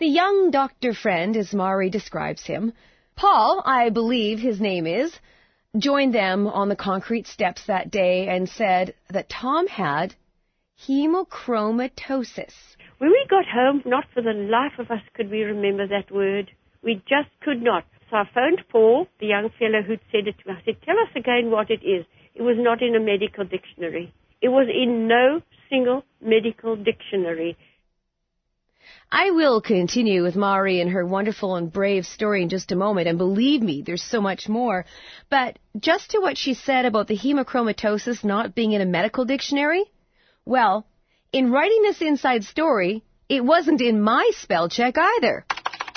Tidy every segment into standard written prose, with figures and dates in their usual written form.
The young doctor friend, as Mari describes him, Paul, I believe his name is, joined them on the concrete steps that day and said that Tom had hemochromatosis. When we got home, not for the life of us could we remember that word. We just could not. So I phoned Paul, the young fellow who'd said it to me. I said, tell us again what it is. It was not in a medical dictionary. It was in no single medical dictionary. I will continue with Mari and her wonderful and brave story in just a moment, and believe me, there's so much more. But just to what she said about the hemochromatosis not being in a medical dictionary, well, in writing this inside story, it wasn't in my spell check either.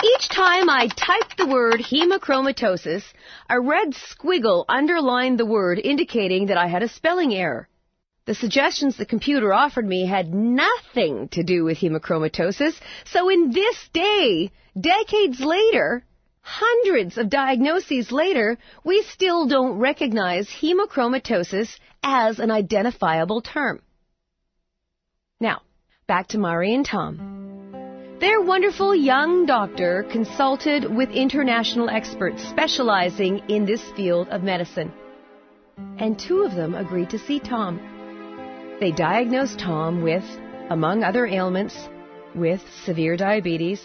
Each time I typed the word hemochromatosis, a red squiggle underlined the word, indicating that I had a spelling error. The suggestions the computer offered me had nothing to do with hemochromatosis, so in this day, decades later, hundreds of diagnoses later, we still don't recognize hemochromatosis as an identifiable term. Now, back to Mari and Tom. Their wonderful young doctor consulted with international experts specializing in this field of medicine, and two of them agreed to see Tom. They diagnosed Tom with, among other ailments, with severe diabetes,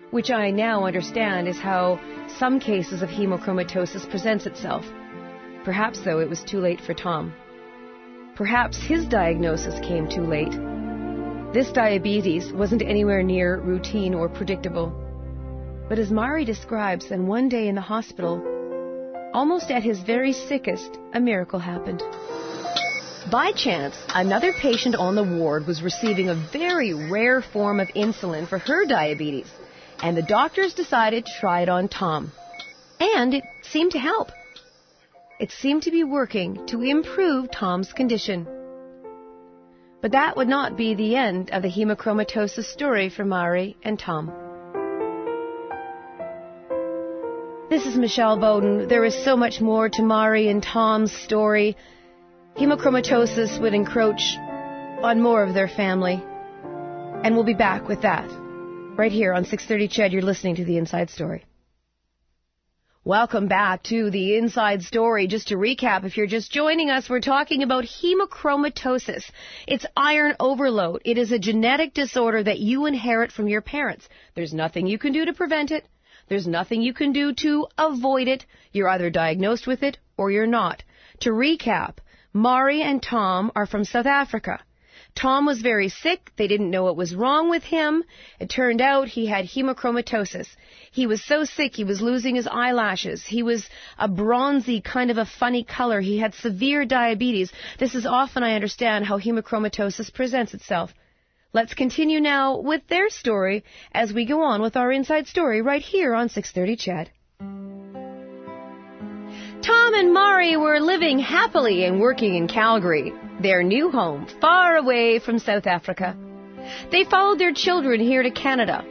which I now understand is how some cases of hemochromatosis presents itself. Perhaps, though, it was too late for Tom. Perhaps his diagnosis came too late. This diabetes wasn't anywhere near routine or predictable. But as Mari describes, then one day in the hospital, almost at his very sickest, a miracle happened. By chance, another patient on the ward was receiving a very rare form of insulin for her diabetes, and the doctors decided to try it on Tom. And it seemed to help. It seemed to be working to improve Tom's condition. But that would not be the end of the hemochromatosis story for Mari and Tom. This is Michelle Bowden. There is so much more to Mari and Tom's story. Hemochromatosis would encroach on more of their family. And we'll be back with that. Right here on 630 CHED, you're listening to The Inside Story. Welcome back to The Inside Story. Just to recap, if you're just joining us, we're talking about hemochromatosis. It's iron overload. It is a genetic disorder that you inherit from your parents. There's nothing you can do to prevent it. There's nothing you can do to avoid it. You're either diagnosed with it or you're not. To recap, Mari and Tom are from South Africa. Tom was very sick. They didn't know what was wrong with him. It turned out he had hemochromatosis. He was so sick he was losing his eyelashes. He was a bronzy, kind of a funny color. He had severe diabetes. This is often, I understand, how hemochromatosis presents itself. Let's continue now with their story as we go on with our Inside Story right here on 630 CHED. Tom and Mari were living happily and working in Calgary, their new home, far away from South Africa. They followed their children here to Canada,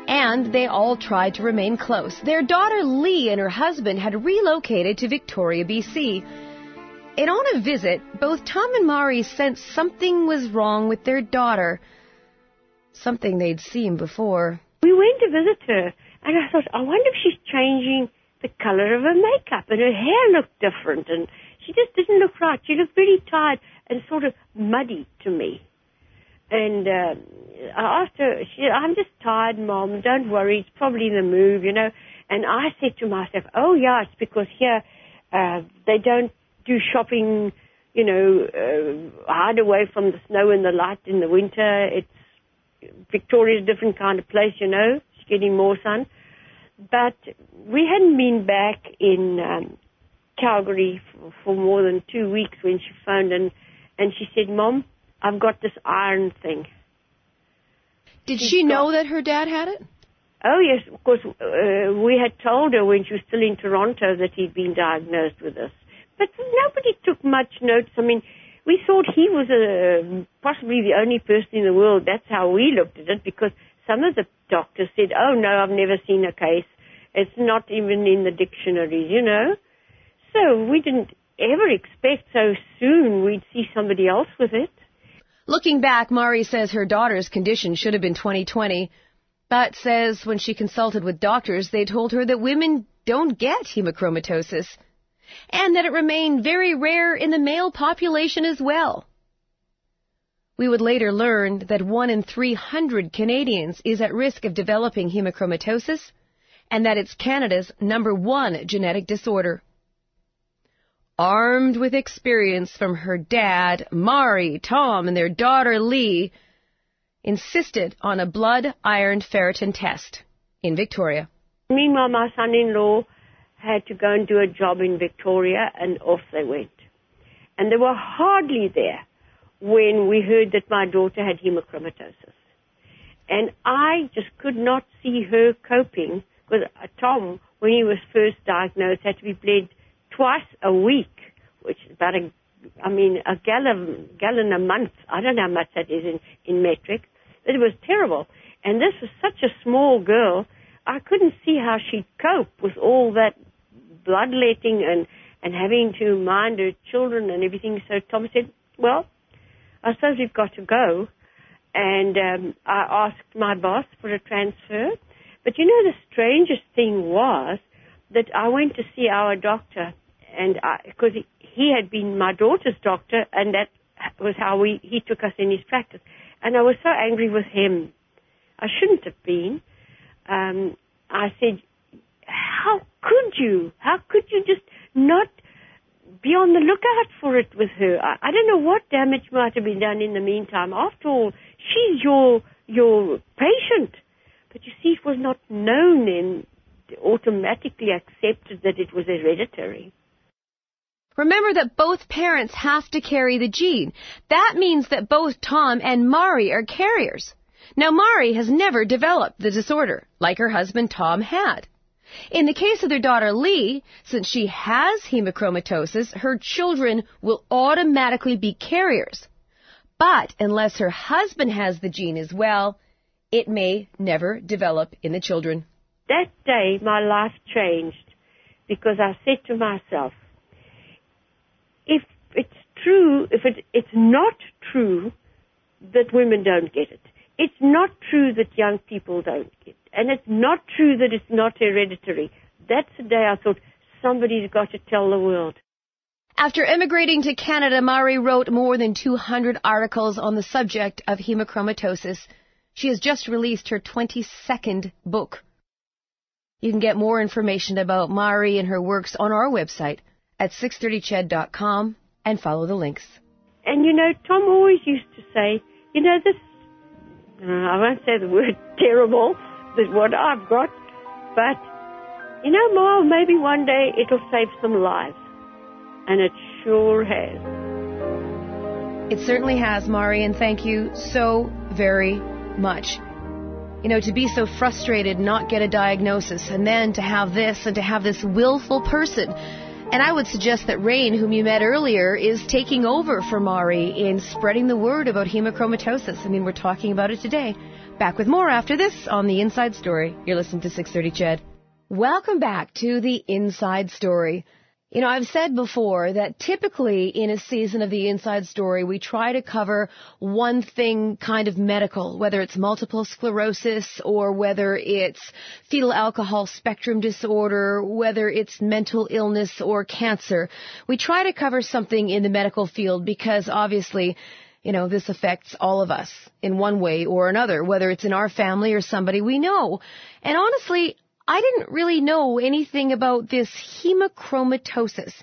and they all tried to remain close. Their daughter Lee and her husband had relocated to Victoria, BC. And on a visit, both Tom and Mari sensed something was wrong with their daughter, something they'd seen before. We went to visit her, and I thought, I wonder if she's changing the color of her makeup, and her hair looked different, and she just didn't look right. She looked very tired and sort of muddy to me. And I asked her, she said, I'm just tired, Mom, don't worry, it's probably the move, you know. And I said to myself, oh, yeah, it's because here they don't do shopping, you know, hide away from the snow and the light in the winter. Victoria's a different kind of place, you know, it's getting more sun. But we hadn't been back in Calgary for more than 2 weeks when she phoned, and she said, Mom, I've got this iron thing. Did she know that her dad had it? Oh, yes, of course. We had told her when she was still in Toronto that he'd been diagnosed with this. But nobody took much notice. I mean, we thought he was possibly the only person in the world. That's how we looked at it, because some of the doctors said, oh, no, I've never seen a case. It's not even in the dictionaries, you know. So we didn't ever expect so soon we'd see somebody else with it. Looking back, Mari says her daughter's condition should have been 20/20. but says when she consulted with doctors, they told her that women don't get hemochromatosis and that it remained very rare in the male population as well. We would later learn that 1 in 300 Canadians is at risk of developing hemochromatosis and that it's Canada's #1 genetic disorder. Armed with experience from her dad, Mari, Tom, and their daughter, Lee, insisted on a blood iron ferritin test in Victoria. Meanwhile, my son-in-law had to go and do a job in Victoria, and off they went. And they were hardly there when we heard that my daughter had hemochromatosis. And I just could not see her coping, because Tom, when he was first diagnosed, had to be bled twice a week, which is about a gallon a month. I don't know how much that is in metric, but it was terrible. And this was such a small girl, I couldn't see how she'd cope with all that bloodletting and having to mind her children and everything. So Tom said, well, I suppose we've got to go. And I asked my boss for a transfer. But you know, the strangest thing was that I went to see our doctor, and because he had been my daughter's doctor, and that was how he took us in his practice. And I was so angry with him. I shouldn't have been. I said, how could you? How could you just not be on the lookout for it with her? I don't know what damage might have been done in the meantime. After all, she's your patient. But you see, it was not known and automatically accepted that it was hereditary. Remember that both parents have to carry the gene. That means that both Tom and Mari are carriers. Now, Mari has never developed the disorder, like her husband Tom had. In the case of their daughter Lee, since she has hemochromatosis, her children will automatically be carriers. But unless her husband has the gene as well, it may never develop in the children. That day, my life changed, because I said to myself, if it's not true that women don't get it. It's not true that young people don't get it. And it's not true that it's not hereditary. That's the day I thought, somebody's got to tell the world. After immigrating to Canada, Mari wrote more than 200 articles on the subject of hemochromatosis. She has just released her 22nd book. You can get more information about Mari and her works on our website at 630ched.com and follow the links. And you know, Tom always used to say, you know, this, I won't say the word terrible, that's what I've got, but, you know, Ma, maybe one day it'll save some lives. And it sure has. It certainly has, Mari, and thank you so very much. You know, to be so frustrated, not get a diagnosis, and then to have this, and to have this willful person. And I would suggest that Rain, whom you met earlier, is taking over for Mari in spreading the word about hemochromatosis. I mean, we're talking about it today. Back with more after this on The Inside Story. You're listening to 630 CHED. Welcome back to The Inside Story. You know, I've said before that typically in a season of The Inside Story, we try to cover one thing kind of medical, whether it's multiple sclerosis or whether it's fetal alcohol spectrum disorder, whether it's mental illness or cancer. We try to cover something in the medical field because obviously, you know, this affects all of us in one way or another, whether it's in our family or somebody we know. And honestly, I didn't really know anything about this hemochromatosis.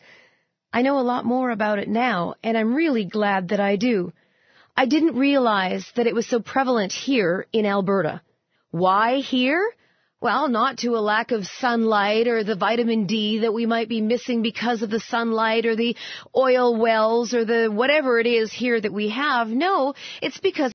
I know a lot more about it now, and I'm really glad that I do. I didn't realize that it was so prevalent here in Alberta. Why here? Well, not to a lack of sunlight or the vitamin D that we might be missing because of the sunlight or the oil wells or the whatever it is here that we have. No, it's because